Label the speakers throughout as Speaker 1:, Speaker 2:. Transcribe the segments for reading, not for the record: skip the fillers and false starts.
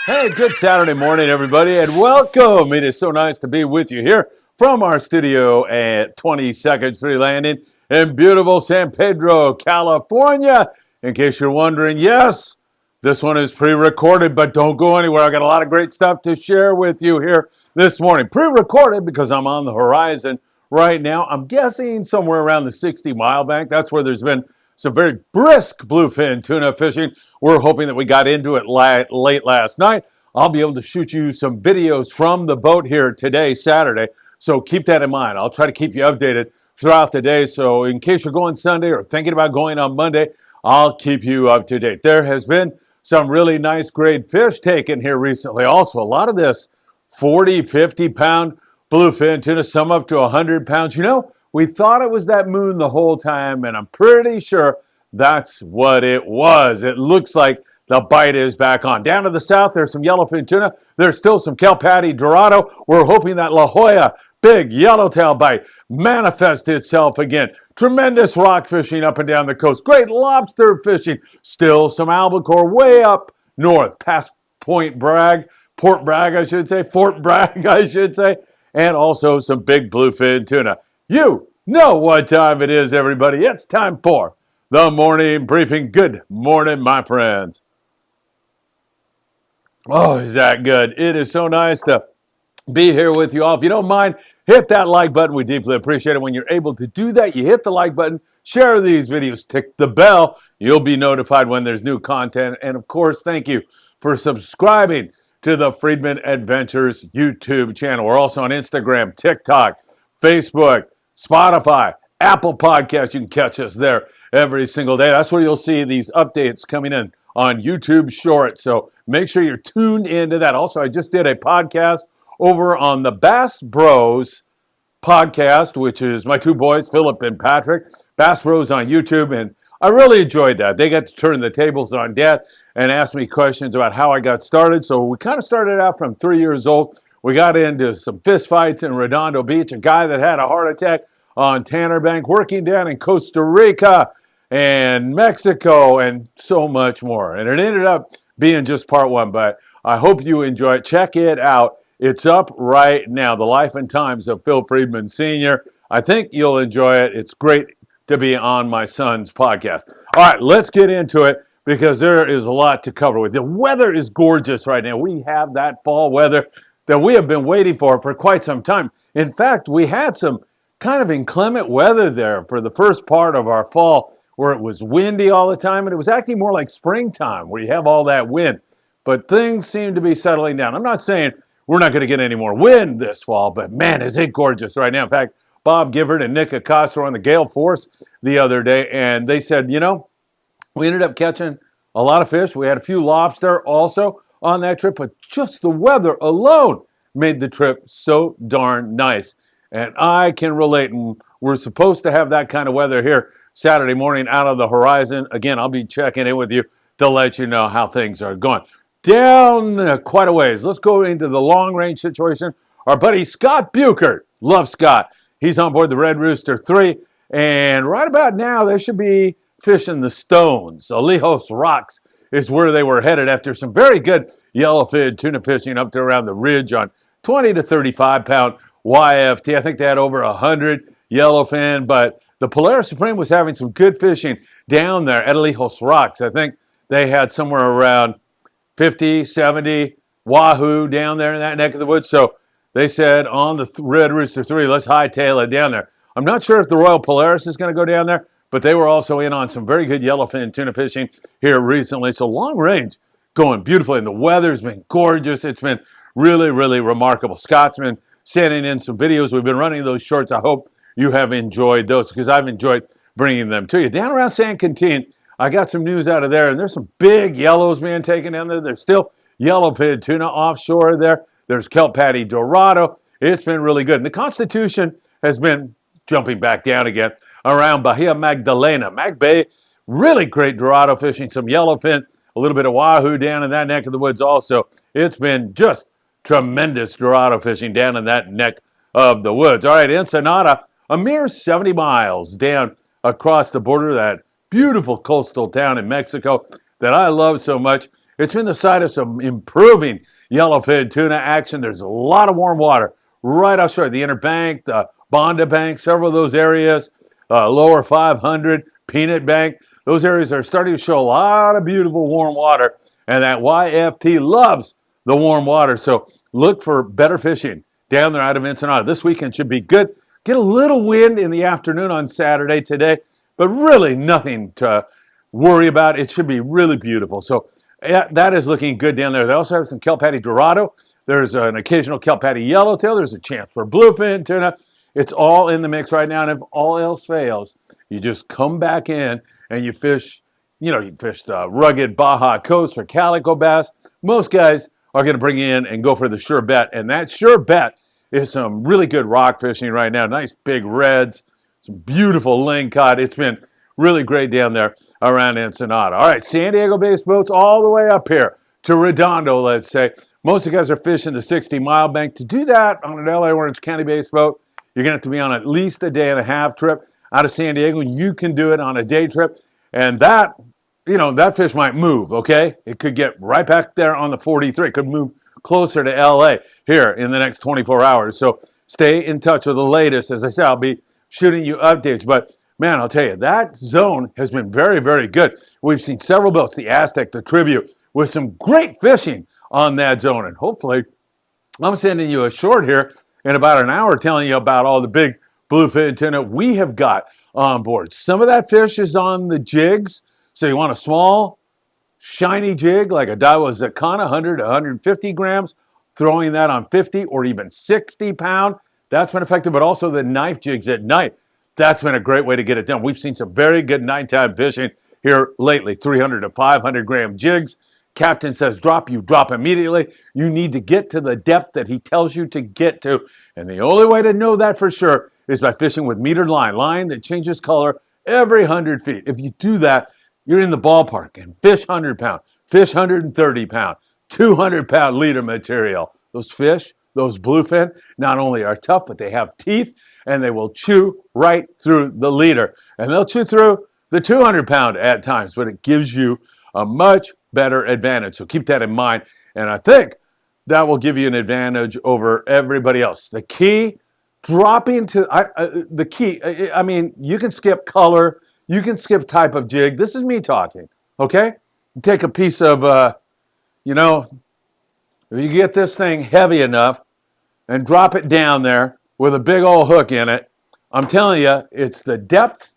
Speaker 1: Hey, good Saturday morning, everybody, and welcome. It is so nice to be with you here from our studio at 22nd Street Landing in beautiful San Pedro, California. In case you're wondering, yes, this one is pre-recorded, but don't go anywhere. I got a lot of great stuff to share with you here this morning. Pre-recorded because I'm on the horizon right now. I'm guessing somewhere around the 60-mile bank. That's where there's been some very brisk bluefin tuna fishing. We're hoping that we got into it late last night. I'll be able to shoot you some videos from the boat here today, Saturday. So keep that in mind. I'll try to keep you updated throughout the day. So in case you're going Sunday or thinking about going on Monday, I'll keep you up to date. There has been some really nice grade fish taken here recently. Also, a lot of this 40, 50-pound bluefin tuna, some up to 100 pounds. You know, we thought it was that moon the whole time, and I'm pretty sure that's what it was. It looks like the bite is back on. Down to the south, there's some yellowfin tuna. There's still some kelpatty dorado. We're hoping that La Jolla big yellowtail bite manifests itself again. Tremendous rock fishing up and down the coast. Great lobster fishing. Still some albacore way up north, past Port Bragg, I should say. Fort Bragg, I should say. And also some big bluefin tuna. You know what time it is, everybody. It's time for the morning briefing. Good morning, my friends. Oh, is that good? It is so nice to be here with you all. If you don't mind, hit that like button. We deeply appreciate it when you're able to do that. You hit the like button, share these videos, tick the bell. You'll be notified when there's new content. And of course, thank you for subscribing to the Friedman Adventures YouTube channel. We're also on Instagram, TikTok, Facebook, Spotify, Apple Podcasts. You can catch us there every single day. That's where you'll see these updates coming in on YouTube Shorts. So make sure you're tuned into that. Also, I just did a podcast over on the Bass Bros podcast, which is my two boys, Philip and Patrick. Bass Bros on YouTube, and I really enjoyed that. They got to turn the tables on Dad and ask me questions about how I got started. So we kind of started out from 3 years old. We got into some fist fights in Redondo Beach, a guy that had a heart attack on Tanner Bank, working down in Costa Rica and Mexico, and so much more. And it ended up being just part one, but I hope you enjoy it. Check it out. It's up right now, The Life and Times of Phil Friedman Sr. I think you'll enjoy it. It's great to be on my son's podcast. All right, let's get into it because there is a lot to cover with. The weather is gorgeous right now. We have that fall weather that we have been waiting for quite some time. In fact, we had some kind of inclement weather there for the first part of our fall where it was windy all the time, and it was acting more like springtime where you have all that wind. But things seem to be settling down. I'm not saying we're not going to get any more wind this fall, but man, is it gorgeous right now. In fact, Bob Gifford and Nick Acosta were on the gale force the other day, and they said, you know, we ended up catching a lot of fish. We had a few lobster also on that trip, but just the weather alone made the trip so darn nice. And I can relate, and we're supposed to have that kind of weather here Saturday morning out of the horizon. Again, I'll be checking in with you to let you know how things are going. Down quite a ways. Let's go into the long-range situation. Our buddy Scott Buchert, love Scott. He's on board the Red Rooster 3, and right about now they should be fishing the Stones. Alijos Rocks is where they were headed after some very good yellowfin tuna fishing up to around the ridge on 20 to 35-pound YFT. I think they had over 100 yellowfin, but the Polaris Supreme was having some good fishing down there at Alijos Rocks. I think they had somewhere around 50, 70 wahoo down there in that neck of the woods. So they said on the Red Rooster 3, let's hightail it down there. I'm not sure if the Royal Polaris is going to go down there, but they were also in on some very good yellowfin tuna fishing here recently. So long range going beautifully, and the weather's been gorgeous. It's been really, really remarkable. Scott's been sending in some videos. We've been running those shorts. I hope you have enjoyed those because I've enjoyed bringing them to you. Down around San Quintin, I got some news out of there, and there's some big yellows being taken down there. There's still yellowfin tuna offshore there. There's kelpatty dorado. It's been really good. And the Constitution has been jumping back down again around Bahia Magdalena. Mag Bay, really great dorado fishing, some yellowfin, a little bit of wahoo down in that neck of the woods also. It's been just tremendous dorado fishing down in that neck of the woods. All right, Ensenada, a mere 70 miles down across the border, that beautiful coastal town in Mexico that I love so much. It's been the site of some improving yellowfin tuna action. There's a lot of warm water right offshore. The Inner Bank, the Bonda Bank, several of those areas, lower 500, Peanut Bank. Those areas are starting to show a lot of beautiful warm water, and that YFT loves the warm water. So look for better fishing down there out of Ensenada. This weekend should be good. Get a little wind in the afternoon on Saturday today, but really nothing to worry about. It should be really beautiful. So that is looking good down there. They also have some kelp patty dorado. There's an occasional kelp patty yellowtail. There's a chance for bluefin tuna. It's all in the mix right now. And if all else fails, you just come back in and you fish, you fish the rugged Baja coast for calico bass. Most guys are going to bring in and go for the sure bet. And that sure bet is some really good rock fishing right now. Nice big reds, some beautiful lingcod. It's been really great down there around Ensenada. All right, San Diego-based boats all the way up here to Redondo, let's say. Most of the guys are fishing the 60-mile bank. To do that on an LA Orange County-based boat, you're going to have to be on at least a day and a half trip out of San Diego. You can do it on a day trip. And that fish might move, okay? It could get right back there on the 43. It could move closer to LA here in the next 24 hours. So stay in touch with the latest. As I said, I'll be shooting you updates. But man, I'll tell you, that zone has been very, very good. We've seen several boats, the Aztec, the Tribute, with some great fishing on that zone. And hopefully, I'm sending you a short here in about an hour telling you about all the big bluefin tuna we have got on board. Some of that fish is on the jigs. So you want a small, shiny jig like a Daiwa Zakana, 100 to 150 grams, throwing that on 50 or even 60 pound. That's been effective, but also the knife jigs at night. That's been a great way to get it done. We've seen some very good nighttime fishing here lately, 300 to 500 gram jigs. Captain says drop, you drop immediately. You need to get to the depth that he tells you to get to. And the only way to know that for sure is by fishing with metered line that changes color every 100 feet. If you do that, you're in the ballpark. And fish 100 pound, fish 130 pound, 200 pound leader material. Those fish, those bluefin, not only are tough, but they have teeth and they will chew right through the leader. And they'll chew through the 200 pound at times, but it gives you a much better advantage. So keep that in mind. And I think that will give you an advantage over everybody else. The key, dropping to, I mean, you can skip color, you can skip type of jig. This is me talking, okay? You take a piece of, if you get this thing heavy enough and drop it down there with a big old hook in it, I'm telling you, it's the depth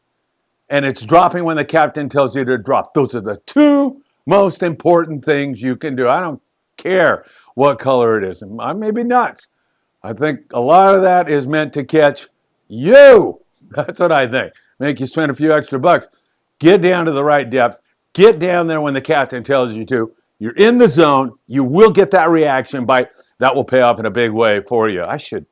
Speaker 1: and it's dropping when the captain tells you to drop. Those are the two most important things you can do. I don't care what color it is. I may be nuts. I think a lot of that is meant to catch you. That's what I think. Make you spend a few extra bucks. Get down to the right depth. Get down there when the captain tells you to. You're in the zone. You will get that reaction bite. That will pay off in a big way for you. I should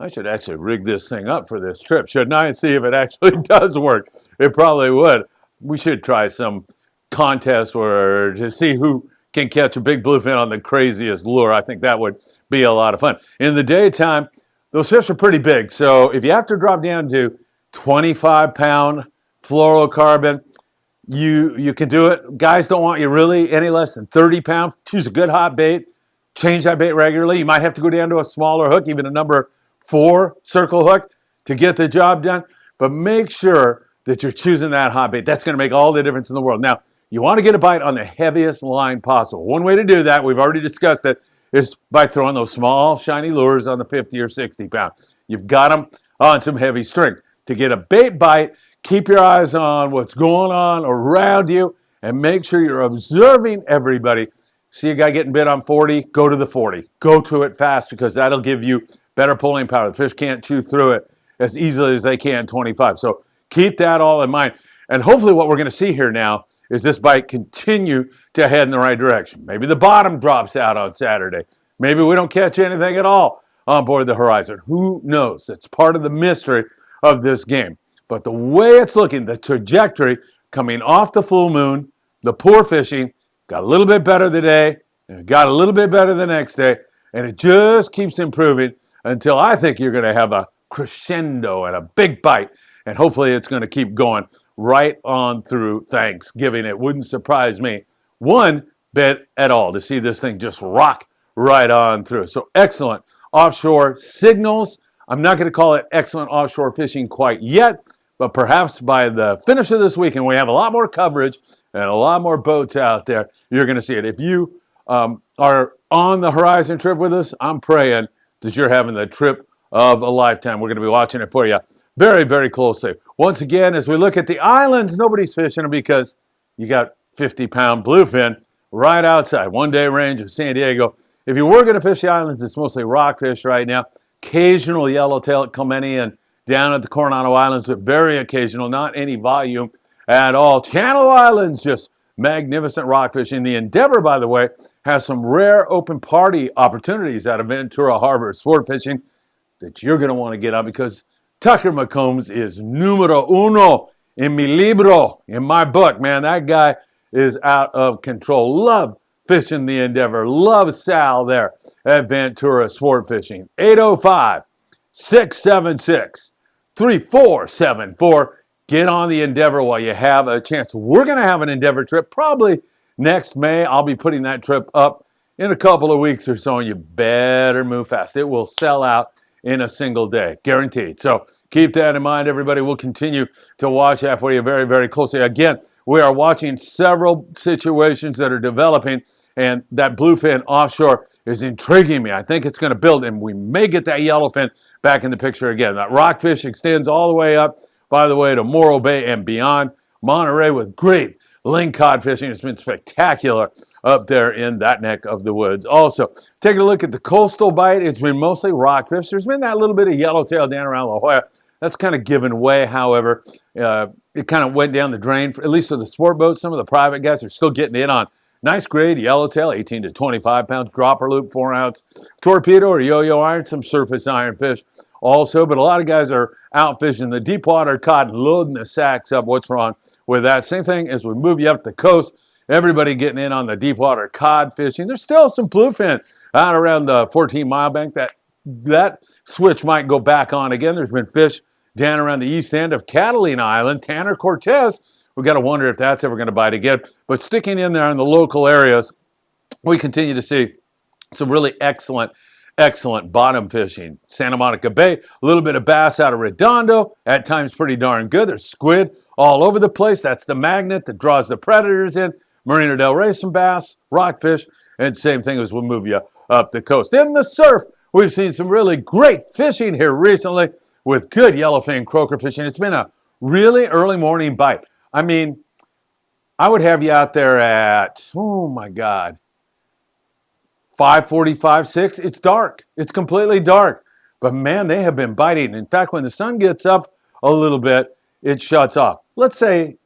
Speaker 1: actually rig this thing up for this trip, shouldn't I? And see if it actually does work. It probably would. We should try some contest or to see who can catch a big bluefin on the craziest lure. I think that would be a lot of fun. In the daytime, those fish are pretty big. So if you have to drop down to 25-pound fluorocarbon, you can do it. Guys don't want you really any less than 30 pounds. Choose a good hot bait. Change that bait regularly. You might have to go down to a smaller hook, even a number 4 circle hook to get the job done. But make sure that you're choosing that hot bait. That's going to make all the difference in the world. Now, you want to get a bite on the heaviest line possible. One way to do that, we've already discussed it, is by throwing those small, shiny lures on the 50 or 60 pound. You've got them on some heavy string. To get a bait bite, keep your eyes on what's going on around you and make sure you're observing everybody. See a guy getting bit on 40, go to the 40. Go to it fast because that'll give you better pulling power. The fish can't chew through it as easily as they can 25. So keep that all in mind. And hopefully what we're going to see here now is this bite continue to head in the right direction. Maybe the bottom drops out on Saturday. Maybe we don't catch anything at all on board the horizon. Who knows? It's part of the mystery of this game. But the way it's looking, the trajectory coming off the full moon, the poor fishing, got a little bit better today, and it got a little bit better the next day, and it just keeps improving until I think you're going to have a crescendo and a big bite, and hopefully it's going to keep going right on through Thanksgiving. It wouldn't surprise me. One, bit at all to see this thing just rock right on through. So excellent offshore signals. I'm not going to call it excellent offshore fishing quite yet, but perhaps by the finish of this weekend, we have a lot more coverage and a lot more boats out there. You're going to see it. If you are on the Horizon trip with us, I'm praying that you're having the trip of a lifetime. We're going to be watching it for you very, very closely. Once again, as we look at the islands, nobody's fishing them because you got 50-pound bluefin right outside. One-day range of San Diego. If you were going to fish the islands, it's mostly rockfish right now. Occasional yellowtail at Kilmeny and down at the Coronado Islands, but very occasional, not any volume at all. Channel Islands, just magnificent rockfishing. The Endeavor, by the way, has some rare open party opportunities out of Ventura Harbor sport fishing that you're going to want to get on because Tucker McCombs is numero uno in mi libro, in my book, man. That guy is out of control. Love fishing the Endeavor. Love Sal there at Ventura Sport Fishing. 805-676-3474. Get on the Endeavor while you have a chance. We're going to have an Endeavor trip probably next May. I'll be putting that trip up in a couple of weeks or so, and you better move fast. It will sell out in a single day, guaranteed. So keep that in mind, everybody. We'll continue to watch that for you very, very closely. Again, we are watching several situations that are developing, and that bluefin offshore is intriguing me. I think it's going to build, and we may get that yellowfin back in the picture again. That rockfish extends all the way up, by the way, to Morro Bay and beyond. Monterey with great lingcod fishing. It's been spectacular up there in that neck of the woods. Also, taking a look at the coastal bite, it's been mostly rockfish. There's been that little bit of yellowtail down around La Jolla. That's kind of given way, however. It kind of went down the drain, at least for the sport boats. Some of the private guys are still getting in on nice grade yellowtail, 18 to 25 pounds, dropper loop, 4-ounce torpedo or yo-yo iron, some surface iron fish also. But a lot of guys are out fishing the deep water cod, loading the sacks up. What's wrong with that? Same thing as we move you up the coast. Everybody getting in on the deep water cod fishing. There's still some bluefin out around the 14-mile bank. That switch might go back on again. There's been fish down around the east end of Catalina Island, Tanner Cortez. We've got to wonder if that's ever going to bite again. But sticking in there in the local areas, we continue to see some really excellent bottom fishing. Santa Monica Bay, a little bit of bass out of Redondo, at times pretty darn good. There's squid all over the place. That's the magnet that draws the predators in. Marina del Rey, some bass, rockfish, and same thing as we'll move you up the coast. In the surf, we've seen some really great fishing here recently with good yellowfin croaker fishing. It's been a really early morning bite. I mean, I would have you out there at, oh my God, 5:45, 6. It's dark. It's completely dark. But man, they have been biting. In fact, when the sun gets up a little bit, it shuts off. Let's let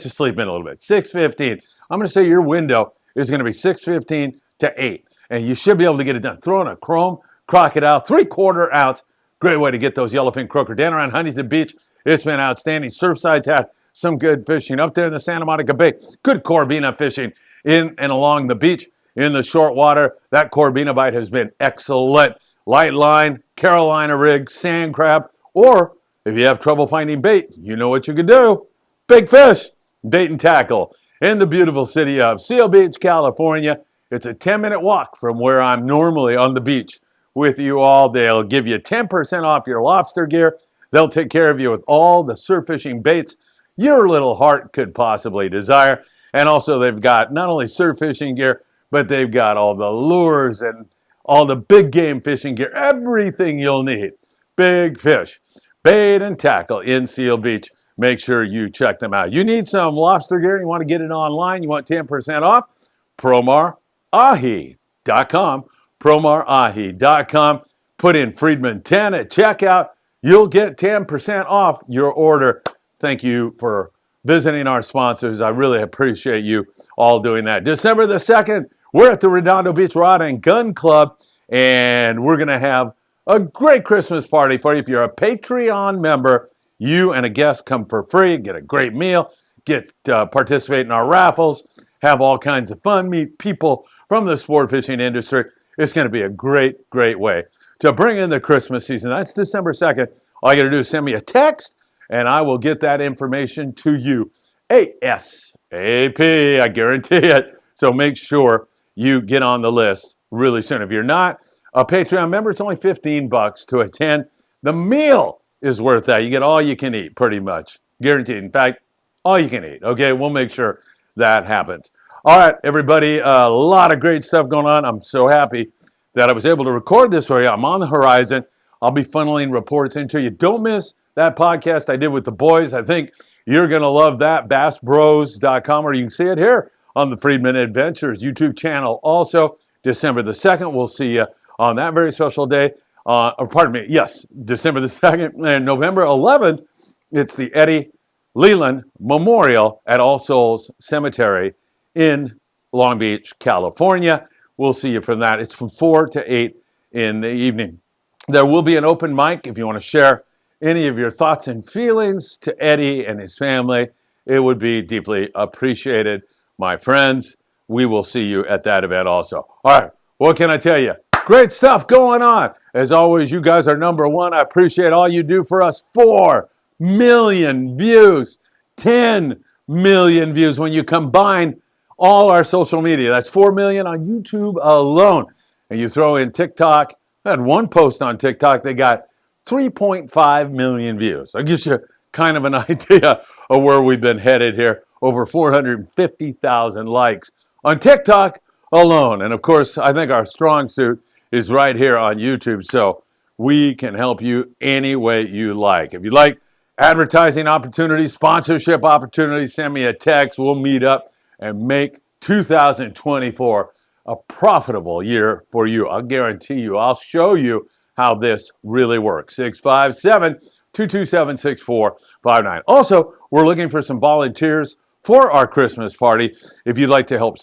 Speaker 1: you sleep in a little bit. 6:15. I'm going to say your window is going to be 6:15 to 8. And you should be able to get it done. Throw in a chrome crocodile, 3/4 ounce. Great way to get those yellowfin croaker. Down around Huntington Beach, it's been outstanding. Surfside's had some good fishing. Up there in the Santa Monica Bay, good corbina fishing in and along the beach. In the short water, that corbina bite has been excellent. Light line, Carolina rig, sand crab, or if you have trouble finding bait, you know what you can do. Big fish, bait and tackle. In the beautiful city of Seal Beach, California. It's a 10-minute walk from where I'm normally on the beach with you all. They'll give you 10% off your lobster gear. They'll take care of you with all the surf fishing baits your little heart could possibly desire. And also they've got not only surf fishing gear, but they've got all the lures and all the big game fishing gear, everything you'll need. Big fish, bait and tackle in Seal Beach. Make sure you check them out. You need some lobster gear, you want to get it online, you want 10% off, PromarAhi.com, PromarAhi.com. Put in Friedman 10 at checkout. You'll get 10% off your order. Thank you for visiting our sponsors. I really appreciate you all doing that. December the 2nd, we're at the Redondo Beach Rod and Gun Club, and we're going to have a great Christmas party for you. If you're a Patreon member, you and a guest come for free, get a great meal, get participate in our raffles, have all kinds of fun, meet people from the sport fishing industry. It's going to be a great, great way to bring in the Christmas season. That's December 2nd. All you got to do is send me a text, and I will get that information to you ASAP. I guarantee it. So make sure you get on the list really soon. If you're not a Patreon member, it's only $15 to attend. The meal is worth that. You get all you can eat, pretty much. Guaranteed. In fact, all you can eat. Okay, we'll make sure that happens. All right, everybody, a lot of great stuff going on. I'm so happy that I was able to record this for you. I'm on the horizon. I'll be funneling reports into you. Don't miss that podcast I did with the boys. I think you're going to love that, bassbros.com, or you can see it here on the Friedman Adventures YouTube channel. Also, December the 2nd, we'll see you on that very special day. December the 2nd. And November 11th, it's the Eddie Leland Memorial at All Souls Cemetery in Long Beach, California. We'll see you from that. It's from 4 to 8 in the evening. There will be an open mic if you want to share any of your thoughts and feelings to Eddie and his family. It would be deeply appreciated, my friends. We will see you at that event also. All right, what can I tell you? Great stuff going on. As always, you guys are number one. I appreciate all you do for us. 4 million views, 10 million views when you combine all our social media. That's 4 million on YouTube alone. And you throw in TikTok. I had one post on TikTok. They got 3.5 million views. That gives you kind of an idea of where we've been headed here. Over 450,000 likes on TikTok alone. And of course, I think our strong suit is right here on YouTube. So we can help you any way you like. If you like advertising opportunities, sponsorship opportunities, send me a text. We'll meet up and make 2024 a profitable year for you. I'll guarantee you. I'll show you how this really works. 657-227-6459. Also, we're looking for some volunteers for our Christmas party. If you'd like to help,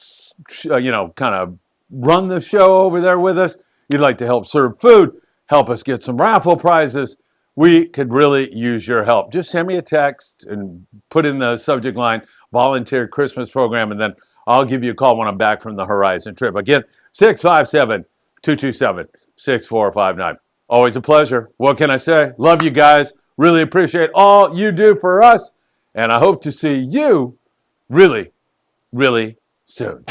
Speaker 1: kind of run the show over there with us, you'd like to help serve food, help us get some raffle prizes, we could really use your help. Just send me a text and put in the subject line, volunteer Christmas program, and then I'll give you a call when I'm back from the Horizon trip. Again, 657-227-6459. Always a pleasure. What can I say? Love you guys. Really appreciate all you do for us. And I hope to see you really, really soon.